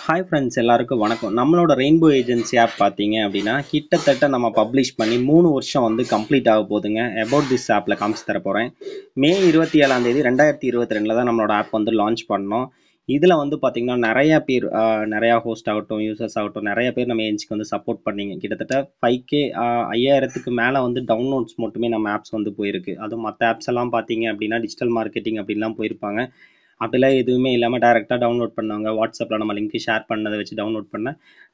Hi friends, எல்லாருக்கும் வணக்கம். நம்மளோட ரெயின்போ ஏஜென்சி ஆப் பார்த்தீங்க அப்படின்னா கிட்டத்தட்ட நம்ம பப்ளிஷ் பண்ணி 3 வருஷம் கம்ப்ளீட் ஆக போகுதுங்க. அபவுட் திஸ் ஆப்பில் காமிச்சு தர போகிறேன். மே 27 2022 தான் நம்மளோட ஆப் லான்ச் பண்ணோம். இதில் பார்த்தீங்கன்னா நிறையா பேர், நிறையா ஹோஸ்ட் ஆகட்டும், யூசர்ஸ் ஆகட்டும், நிறைய பேர் நம்ம ஏஜென்சிக்கு சப்போர்ட் பண்ணீங்க. கிட்டத்தட்ட 5K 5000க்கு மேலே டவுன்லோட்ஸ் மட்டுமே நம்ம ஆப்ஸ் போயிருக்கு. அதுவும் மற்ற ஆப்ஸ் எல்லாம் பார்த்தீங்க அப்படின்னா டிஜிட்டல் மார்க்கெட்டிங் அப்படின்லாம் போயிருப்பாங்க. அப்படிலாம் எதுவுமே இல்லாமல் டைரெக்டாக டவுன்லோட் பண்ணாங்க. வாட்ஸ்அப்பில் நம்ம லிங்க் ஷேர் பண்ணதை வச்சு டவுன்லோட் பண்ண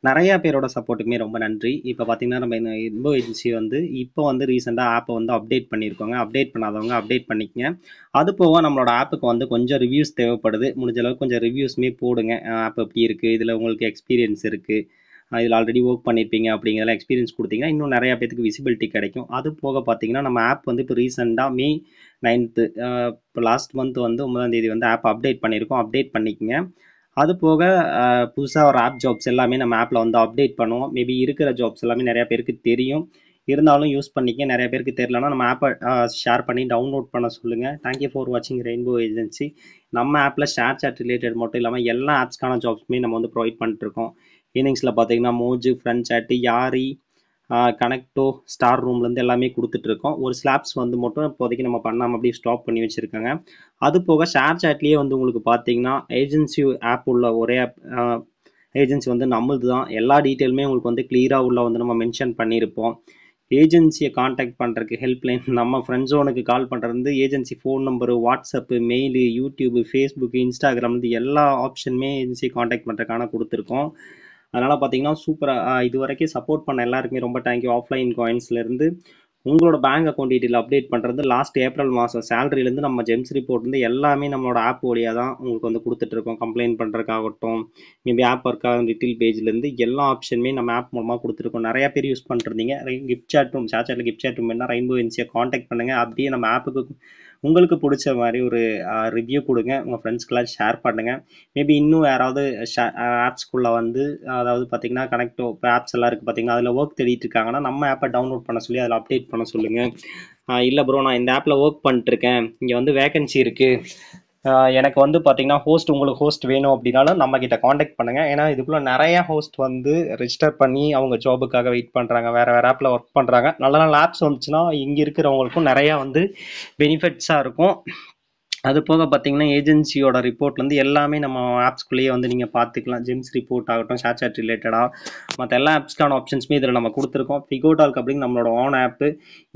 நிறையா பேரோட சப்போர்ட்டுக்குமே ரொம்ப நன்றி. இப்போ பார்த்தீங்கன்னா நம்ம ரெயின்போ ஏஜென்சி இப்போ ரீசெண்டாக ஆப்பை அப்டேட் பண்ணியிருக்கோங்க. அப்டேட் பண்ணாதவங்க அப்டேட் பண்ணிக்கங்க. அது போக நம்மளோட ஆப்புக்கு கொஞ்சம் ரிவ்யூஸ் தேவைப்படுது. முடிஞ்ச அளவுக்கு கொஞ்சம் ரிவ்யூஸ்மே போடுங்க. ஆப் எப்படி இருக்குது, இதில் உங்களுக்கு எக்ஸ்பீரியன்ஸ் இருக்குது, இதில் ஆல்ரெடி ஒர்க் பண்ணியிருப்பீங்க அப்படிங்கிறதெல்லாம் எக்ஸ்பீரியன்ஸ் கொடுத்தீங்கன்னா இன்னும் நிறையா பேருக்கு விசிபிலிட்டி கிடைக்கும். அது போக பார்த்தீங்கன்னா நம்ம ஆப் இப்போ ரீசெண்டாக May 9th, இப்போ லாஸ்ட் மந்த் 9ஆம் தேதி ஆப் அப்டேட் பண்ணியிருக்கோம். அப்டேட் பண்ணிக்கங்க. அது போக புதுசாக ஒரு ஆப் ஜாப்ஸ் எல்லாமே நம்ம ஆப்பில் அப்டேட் பண்ணுவோம். மேபி இருக்கிற ஜாப்ஸ் எல்லாமே நிறையா பேருக்கு தெரியும். இருந்தாலும் யூஸ் பண்ணிக்க. நிறைய பேருக்கு தெரியலனா நம்ம ஆப்பை ஷேர் பண்ணி டவுன்லோட் பண்ண சொல்லுங்கள். தேங்க்யூ ஃபார் வாட்சிங் ரெயின்போ ஏஜென்சி. நம்ம ஆப்பில் ஷேர் சாட் ரிலேட்டட் மட்டும் இல்லாமல் எல்லா ஆப்ஸ்க்கான ஜாப்ஸுமே நம்ம ப்ரொவைட் பண்ணிட்டுருக்கோம். இன்னிங்ஸில் பார்த்தீங்கன்னா மோஜு, ஃப்ரண்ட் சாட்டு, யாரி, கனெக்டோ, ஸ்டார் ரூம்லேருந்து எல்லாமே கொடுத்துட்ருக்கோம். ஒரு ஸ்லாப்ஸ் மட்டும் இப்போதைக்கு நம்ம பண்ணாமல் அப்படியே ஸ்டாப் பண்ணி வச்சுருக்காங்க. அது போக ஷேர் சாட்லேயே உங்களுக்கு பார்த்தீங்கன்னா ஏஜென்சி ஆப் உள்ள ஒரே ஆப் ஏஜென்சி நம்மளுது தான். எல்லா டீட்டெயிலுமே உங்களுக்கு கிளியராக உள்ள நம்ம மென்ஷன் பண்ணியிருப்போம். ஏஜென்சியை காண்டாக்ட் பண்ணுறதுக்கு ஹெல்ப்லைன், நம்ம ஃப்ரெண்ட் ஜோனுக்கு கால் பண்ணுறது, agency phone number, WhatsApp, mail, YouTube, Facebook, Instagram, எல்லா ஆப்ஷனுமே ஏஜென்சியை காண்டாக்ட் பண்ணுறதுக்கான கொடுத்துருக்கோம். அதனால் பார்த்தீங்கன்னா சூப்பராக இது வரைக்கும் சப்போர்ட் பண்ண எல்லாருக்குமே ரொம்ப தேங்க்யூ. ஆஃப்லைன் காயின்ஸ்லேருந்து உங்களோட பேங்க் அக்கௌண்ட் டீட்டெயில் அப்டேட் பண்ணுறது, லாஸ்ட் ஏப்ரல் மாதம் சேலரியிலேருந்து நம்ம ஜெம்ஸ் ரிப்போர்ட் எல்லாமே நம்மளோட ஆப் வழியாக தான் உங்களுக்கு கொடுத்துட்ருக்கோம். கம்ப்ளைண்ட் பண்ணுறதுக்காகட்டும், மேபி ஆப் ஒர்க்காக டீட்டெயில் பேஜ்லேருந்து எல்லா ஆப்ஷனுமே நம்ம ஆப் மூலமாக கொடுத்துருக்கோம். நிறையா பேர் யூஸ் பண்ணிருந்தீங்க. கிஃப்ட் சாட் ரூம், ஷேர் சாட்டில் கிஃப்ட் சாட் ரூம் வேணால் ரெயின்போ ஏஜென்சியை காண்டாக்ட் பண்ணுங்கள். அப்படியே நம்ம ஆப்புக்கு உங்களுக்கு பிடிச்ச மாதிரி ஒரு ரிவ்யூ கொடுங்க. உங்கள் ஃப்ரெண்ட்ஸ்க்கெல்லாம் ஷேர் பண்ணுங்கள். மேபி இன்னும் யாராவது ஆப்ஸ்குள்ளே அதாவது பார்த்தீங்கன்னா கனெக்டோ ஆப்ஸ் எல்லாம் இருக்குது பார்த்தீங்கன்னா, அதில் ஒர்க் தேடிட்டு இருக்காங்கன்னா நம்ம ஆப்பை டவுன்லோட் பண்ண சொல்லி அதில் அப்டேட் பண்ண சொல்லுங்கள். இல்லை ப்ரோ, நான் இந்த ஆப்பில் ஒர்க் பண்ணிட்டுருக்கேன், இங்கே வேகன்சி இருக்குது, எனக்கு பார்த்தீங்கன்னா உங்களுக்கு ஹோஸ்ட் வேணும் அப்படின்னாலும் நம்ம கிட்ட காண்டாக்ட் பண்ணுங்க. ஏன்னா இதுக்குள்ள நிறைய ஹோஸ்ட் ரெஜிஸ்டர் பண்ணி அவங்க ஜாபுக்காக வெயிட் பண்றாங்க, வேற வேற ஆப்ல ஒர்க் பண்றாங்க. நல்ல நல்ல ஆப்ஸ் வந்துச்சுன்னா இங்க இருக்கிறவங்களுக்கும் நிறைய பெனிஃபிட்ஸா இருக்கும். அது போக பார்த்தீங்கன்னா ஏஜென்சியோட ரிப்போர்ட்லேருந்து எல்லாமே நம்ம ஆப்ஸ்குள்ளேயே நீங்கள் பார்த்துக்கலாம். ஜெம்ஸ் ரிப்போர்ட் ஆகட்டும், ஷேர் சாட் ரிலேட்டடாக மற்ற எல்லா ஆப்ஸ்க்கான ஆப்ஷன்ஸுமே இதில் நம்ம கொடுத்துருக்கோம். ஃபிகோடால்க் அப்படின்னு நம்மளோட ஓன் ஆப்பு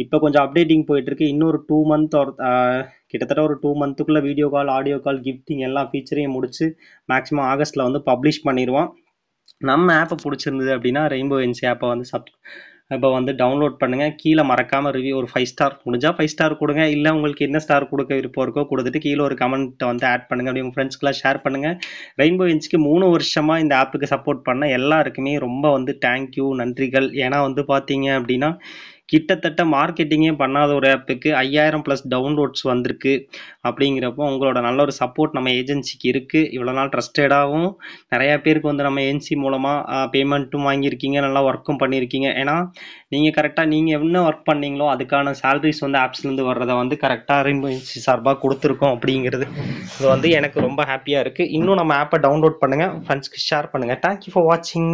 இப்போ கொஞ்சம் அப்டேட்டிங் போயிட்டுருக்கு. இன்னொரு 2 மந்த் கிட்டத்தட்ட ஒரு 2 மந்த்துக்குள்ளே video call, audio call, gifting எல்லா ஃபீச்சரையும் முடிச்சு மேக்ஸிமம் ஆகஸ்ட்டில் பப்ளிஷ் பண்ணிடுவோம். நம்ம ஆப்பை பிடிச்சிருந்தது அப்படின்னா ரெயின்போ ஏஜென்சி ஆப்பை இப்போ டவுன்லோட் பண்ணுங்கள். கீழே மறக்காமல் ரிவ்யூ ஒரு 5 ஸ்டார், முடிஞ்சால் 5 ஸ்டார் கொடுங்க. இல்லை உங்களுக்கு என்ன ஸ்டார் கொடுக்க விருப்பம் இருக்கோ கொடுத்துட்டு கீழே ஒரு கமெண்ட் ஆட் பண்ணுங்கள். அப்படி உங்கள் ஃப்ரெண்ட்ஸ்க்கெலாம் ஷேர் பண்ணுங்கள். ரெயின்போ ஏஜென்சிக்கு 3 வருஷமாக இந்த ஆப்புக்கு சப்போர்ட் பண்ண எல்லாருக்குமே ரொம்ப தேங்க்யூ, நன்றிகள். ஏன்னா பார்த்தீங்க அப்படின்னா கிட்டத்தட்ட மார்க்கெட்டிங்கே பண்ணாத ஒரு ஆப்புக்கு 5000+ டவுன்லோட்ஸ் வந்திருக்கு. அப்படிங்கிறப்போ உங்களோட நல்ல ஒரு சப்போர்ட் நம்ம ஏஜென்சிக்கு இருக்குது. இவ்வளோ நாள் ட்ரஸ்டடாகவும் நிறையா பேருக்கு நம்ம ஏஜென்சி மூலமாக பேமெண்ட்டும் வாங்கியிருக்கீங்க, நல்லா ஒர்க்கும் பண்ணியிருக்கீங்க. ஏன்னா நீங்கள் கரெக்டாக நீங்கள் என்ன ஒர்க் பண்ணீங்களோ அதுக்கான சேலரிஸ் ஆப்ஸ்லேருந்து வர்றதை கரெக்டாக ரெயின்போ ஏஜென்சி சார்பாக கொடுத்துருக்கோம். அப்படிங்கிறது இது எனக்கு ரொம்ப ஹாப்பியாக இருக்குது. இன்னும் நம்ம ஆப்பை டவுன்லோட் பண்ணுங்கள், ஃப்ரெண்ட்ஸ்க்கு ஷேர் பண்ணுங்கள். தேங்க்யூ ஃபார் வாட்சிங்.